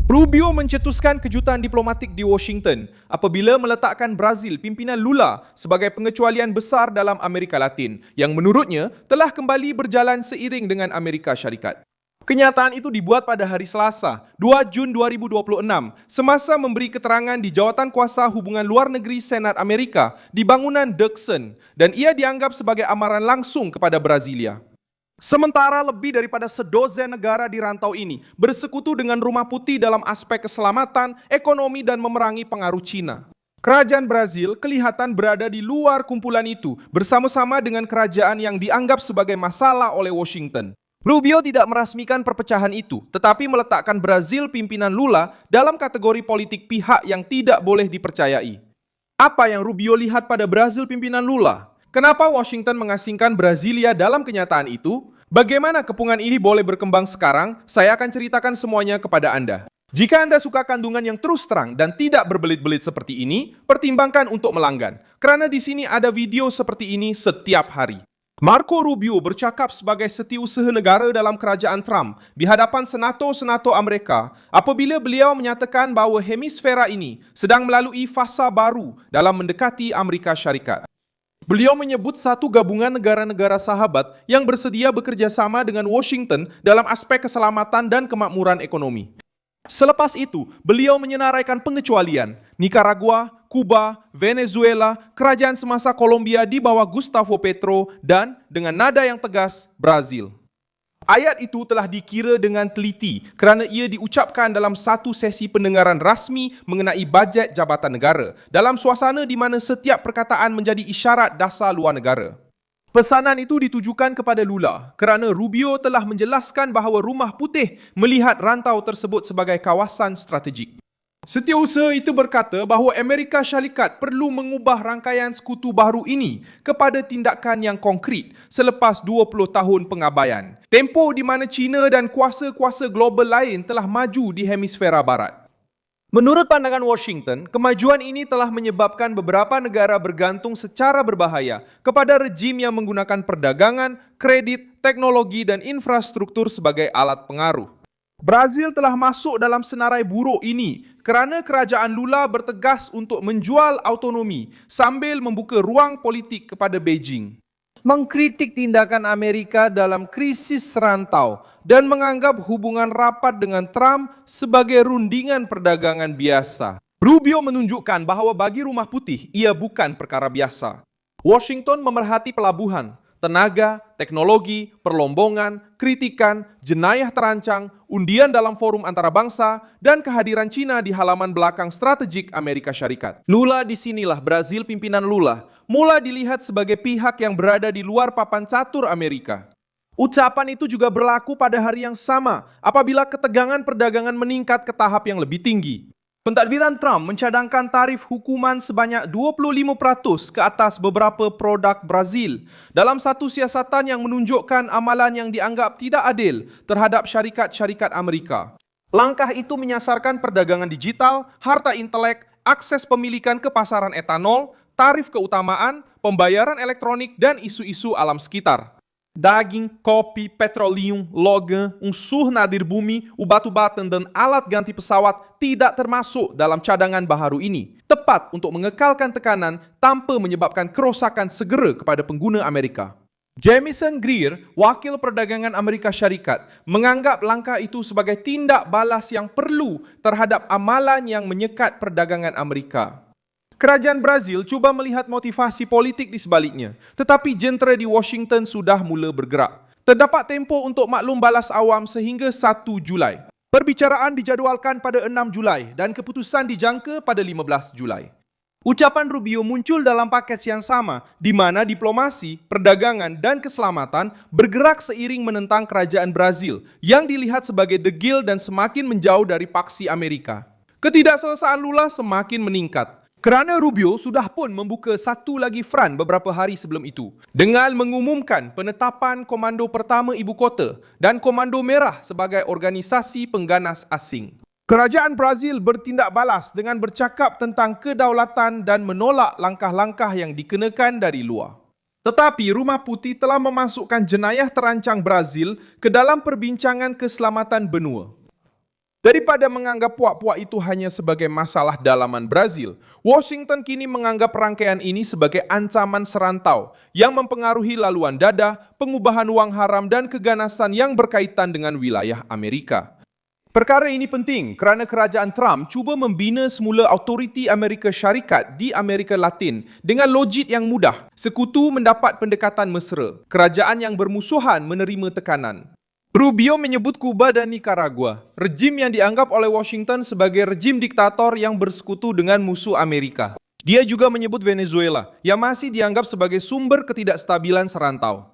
Rubio mencetuskan kejutan diplomatik di Washington apabila meletakkan Brazil pimpinan Lula sebagai pengecualian besar dalam Amerika Latin yang menurutnya telah kembali berjalan seiring dengan Amerika Syarikat. Kenyataan itu dibuat pada hari Selasa, 2 Jun 2026, semasa memberi keterangan di Jawatan Kuasa Hubungan Luar Negeri Senat Amerika di bangunan Dirksen, dan ia dianggap sebagai amaran langsung kepada Brasilia. Sementara lebih daripada sedozen negara di rantau ini bersekutu dengan Rumah Putih dalam aspek keselamatan, ekonomi dan memerangi pengaruh Cina. Kerajaan Brazil kelihatan berada di luar kumpulan itu bersama-sama dengan kerajaan yang dianggap sebagai masalah oleh Washington. Rubio tidak merasmikan perpecahan itu, tetapi meletakkan Brazil pimpinan Lula dalam kategori politik pihak yang tidak boleh dipercayai. Apa yang Rubio lihat pada Brazil pimpinan Lula? Kenapa Washington mengasingkan Brasilia dalam kenyataan itu? Bagaimana kepungan ini boleh berkembang sekarang? Saya akan ceritakan semuanya kepada Anda. Jika Anda suka kandungan yang terus terang dan tidak berbelit-belit seperti ini, pertimbangkan untuk melanggan. Karena di sini ada video seperti ini setiap hari. Marco Rubio bercakap sebagai setiausaha negara dalam kerajaan Trump di hadapan senator-senator Amerika apabila beliau menyatakan bahawa hemisfera ini sedang melalui fasa baru dalam mendekati Amerika Syarikat. Beliau menyebut satu gabungan negara-negara sahabat yang bersedia bekerja sama dengan Washington dalam aspek keselamatan dan kemakmuran ekonomi. Selepas itu, beliau menyenaraikan pengecualian Nicaragua, Kuba, Venezuela, kerajaan semasa Kolombia di bawah Gustavo Petro, dan dengan nada yang tegas, Brazil. Ayat itu telah dikira dengan teliti kerana ia diucapkan dalam satu sesi pendengaran rasmi mengenai bajet Jabatan Negara dalam suasana di mana setiap perkataan menjadi isyarat dasar luar negara. Pesanan itu ditujukan kepada Lula kerana Rubio telah menjelaskan bahawa Rumah Putih melihat rantau tersebut sebagai kawasan strategik. Setiausaha itu berkata bahawa Amerika Syarikat perlu mengubah rangkaian sekutu baru ini kepada tindakan yang konkret selepas 20 tahun pengabaian. Tempoh di mana China dan kuasa-kuasa global lain telah maju di hemisfera barat. Menurut pandangan Washington, kemajuan ini telah menyebabkan beberapa negara bergantung secara berbahaya kepada rejim yang menggunakan perdagangan, kredit, teknologi dan infrastruktur sebagai alat pengaruh. Brazil telah masuk dalam senarai buruk ini kerana kerajaan Lula bertegas untuk menjual autonomi sambil membuka ruang politik kepada Beijing. Mengkritik tindakan Amerika dalam krisis rantau dan menganggap hubungan rapat dengan Trump sebagai rundingan perdagangan biasa. Rubio menunjukkan bahawa bagi Rumah Putih ia bukan perkara biasa. Washington memerhati pelabuhan, tenaga, teknologi, perlombongan, kritikan, jenayah terancang, undian dalam forum antarabangsa, dan kehadiran Cina di halaman belakang strategik Amerika Syarikat. Lula disinilah Brazil pimpinan Lula mula dilihat sebagai pihak yang berada di luar papan catur Amerika. Ucapan itu juga berlaku pada hari yang sama apabila ketegangan perdagangan meningkat ke tahap yang lebih tinggi. Pentadbiran Trump mencadangkan tarif hukuman sebanyak 25% ke atas beberapa produk Brazil dalam satu siasatan yang menunjukkan amalan yang dianggap tidak adil terhadap syarikat-syarikat Amerika. Langkah itu menyasarkan perdagangan digital, harta intelek, akses pemilikan ke pasaran etanol, tarif keutamaan, pembayaran elektronik dan isu-isu alam sekitar. Daging, kopi, petroleum, logam, unsur nadir bumi, ubat-ubatan dan alat ganti pesawat tidak termasuk dalam cadangan baharu ini, tepat untuk mengekalkan tekanan tanpa menyebabkan kerosakan segera kepada pengguna Amerika. Jamieson Greer, wakil perdagangan Amerika Syarikat, menganggap langkah itu sebagai tindak balas yang perlu terhadap amalan yang menyekat perdagangan Amerika. Kerajaan Brazil cuba melihat motivasi politik di sebaliknya, tetapi jentera di Washington sudah mula bergerak. Terdapat tempoh untuk maklum balas awam sehingga 1 Julai. Perbicaraan dijadualkan pada 6 Julai dan keputusan dijangka pada 15 Julai. Ucapan Rubio muncul dalam paket yang sama, di mana diplomasi, perdagangan dan keselamatan bergerak seiring menentang kerajaan Brazil yang dilihat sebagai degil dan semakin menjauh dari paksi Amerika. Ketidakselesaan Lula semakin meningkat. Kerana Rubio sudah pun membuka satu lagi front beberapa hari sebelum itu dengan mengumumkan penetapan Komando Pertama Ibu Kota dan Komando Merah sebagai organisasi pengganas asing. Kerajaan Brazil bertindak balas dengan bercakap tentang kedaulatan dan menolak langkah-langkah yang dikenakan dari luar. Tetapi Rumah Putih telah memasukkan jenayah terancang Brazil ke dalam perbincangan keselamatan benua. Daripada menganggap puak-puak itu hanya sebagai masalah dalaman Brazil, Washington kini menganggap rangkaian ini sebagai ancaman serantau yang mempengaruhi laluan dadah, pengubahan uang haram dan keganasan yang berkaitan dengan wilayah Amerika. Perkara ini penting kerana kerajaan Trump cuba membina semula autoriti Amerika Syarikat di Amerika Latin dengan logik yang mudah. Sekutu mendapat pendekatan mesra, kerajaan yang bermusuhan menerima tekanan. Rubio menyebut Kuba dan Nicaragua, rejim yang dianggap oleh Washington sebagai rejim diktator yang bersekutu dengan musuh Amerika. Dia juga menyebut Venezuela, yang masih dianggap sebagai sumber ketidakstabilan serantau.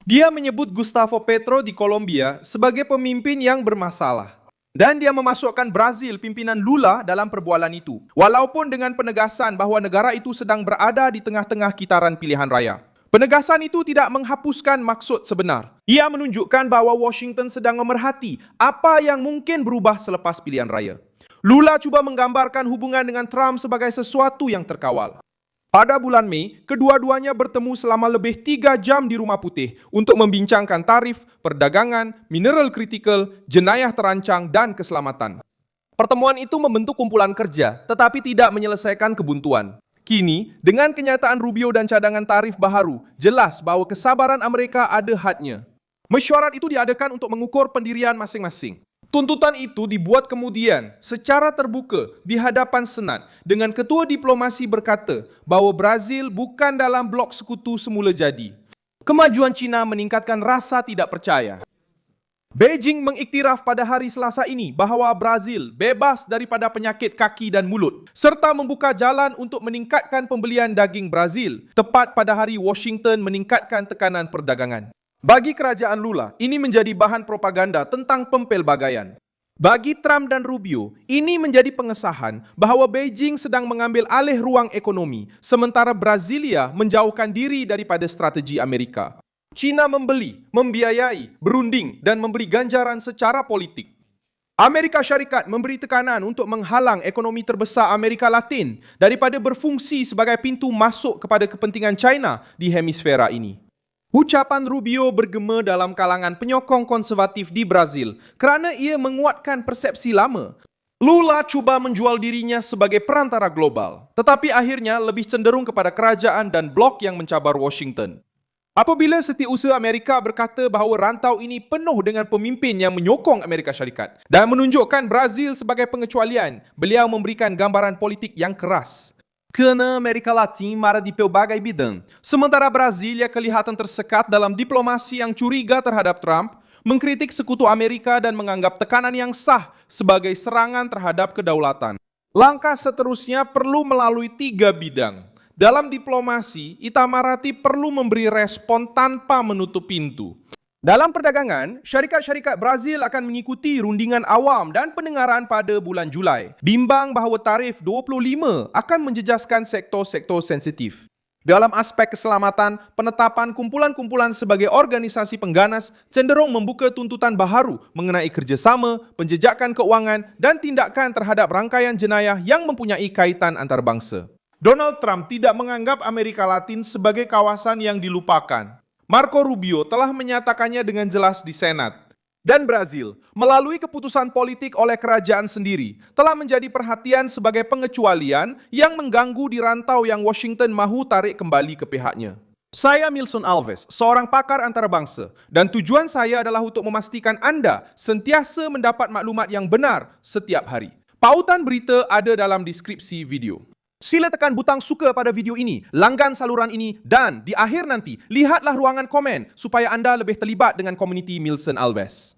Dia menyebut Gustavo Petro di Kolombia sebagai pemimpin yang bermasalah. Dan dia memasukkan Brazil pimpinan Lula dalam perbualan itu, walaupun dengan penegasan bahawa negara itu sedang berada di tengah-tengah kitaran pilihan raya. Penegasan itu tidak menghapuskan maksud sebenar. Ia menunjukkan bahawa Washington sedang memerhati apa yang mungkin berubah selepas pilihan raya. Lula cuba menggambarkan hubungan dengan Trump sebagai sesuatu yang terkawal. Pada bulan Mei, kedua-duanya bertemu selama lebih 3 jam di Rumah Putih untuk membincangkan tarif, perdagangan, mineral kritikal, jenayah terancang dan keselamatan. Pertemuan itu membentuk kumpulan kerja, tetapi tidak menyelesaikan kebuntuan. Kini, dengan kenyataan Rubio dan cadangan tarif baharu, jelas bahawa kesabaran Amerika ada hadnya. Mesyuarat itu diadakan untuk mengukur pendirian masing-masing. Tuntutan itu dibuat kemudian secara terbuka di hadapan Senat dengan ketua diplomasi berkata bahawa Brazil bukan dalam blok sekutu semula jadi. Kemajuan China meningkatkan rasa tidak percaya. Beijing mengiktiraf pada hari Selasa ini bahawa Brazil bebas daripada penyakit kaki dan mulut serta membuka jalan untuk meningkatkan pembelian daging Brazil tepat pada hari Washington meningkatkan tekanan perdagangan. Bagi kerajaan Lula, ini menjadi bahan propaganda tentang pempelbagaian. Bagi Trump dan Rubio, ini menjadi pengesahan bahawa Beijing sedang mengambil alih ruang ekonomi sementara Brasilia menjauhkan diri daripada strategi Amerika. China membeli, membiayai, berunding dan memberi ganjaran secara politik. Amerika Syarikat memberi tekanan untuk menghalang ekonomi terbesar Amerika Latin daripada berfungsi sebagai pintu masuk kepada kepentingan China di hemisfera ini. Ucapan Rubio bergema dalam kalangan penyokong konservatif di Brazil kerana ia menguatkan persepsi lama. Lula cuba menjual dirinya sebagai perantara global, tetapi akhirnya lebih cenderung kepada kerajaan dan blok yang mencabar Washington. Apabila Setiausaha Amerika berkata bahawa rantau ini penuh dengan pemimpin yang menyokong Amerika Syarikat dan menunjukkan Brazil sebagai pengecualian, beliau memberikan gambaran politik yang keras. Kerana Amerika Latin mara di pelbagai bidang, sementara Brasilia kelihatan tersekat dalam diplomasi yang curiga terhadap Trump, mengkritik sekutu Amerika dan menganggap tekanan yang sah sebagai serangan terhadap kedaulatan. Langkah seterusnya perlu melalui 3 bidang. Dalam diplomasi, Itamaraty perlu memberi respon tanpa menutup pintu. Dalam perdagangan, syarikat-syarikat Brazil akan mengikuti rundingan awam dan pendengaran pada bulan Julai. Bimbang bahawa tarif 25 akan menjejaskan sektor-sektor sensitif. Dalam aspek keselamatan, penetapan kumpulan-kumpulan sebagai organisasi pengganas cenderung membuka tuntutan baharu mengenai kerjasama, penjejakan keuangan dan tindakan terhadap rangkaian jenayah yang mempunyai kaitan antarabangsa. Donald Trump tidak menganggap Amerika Latin sebagai kawasan yang dilupakan. Marco Rubio telah menyatakannya dengan jelas di Senat. Dan Brazil, melalui keputusan politik oleh kerajaan sendiri, telah menjadi perhatian sebagai pengecualian yang mengganggu di rantau yang Washington mahu tarik kembali ke pihaknya. Saya Milson Alves, seorang pakar antarabangsa, dan tujuan saya adalah untuk memastikan anda sentiasa mendapat maklumat yang benar setiap hari. Pautan berita ada dalam deskripsi video. Sila tekan butang suka pada video ini, langgan saluran ini dan di akhir nanti, lihatlah ruangan komen supaya anda lebih terlibat dengan komuniti Milson Alves.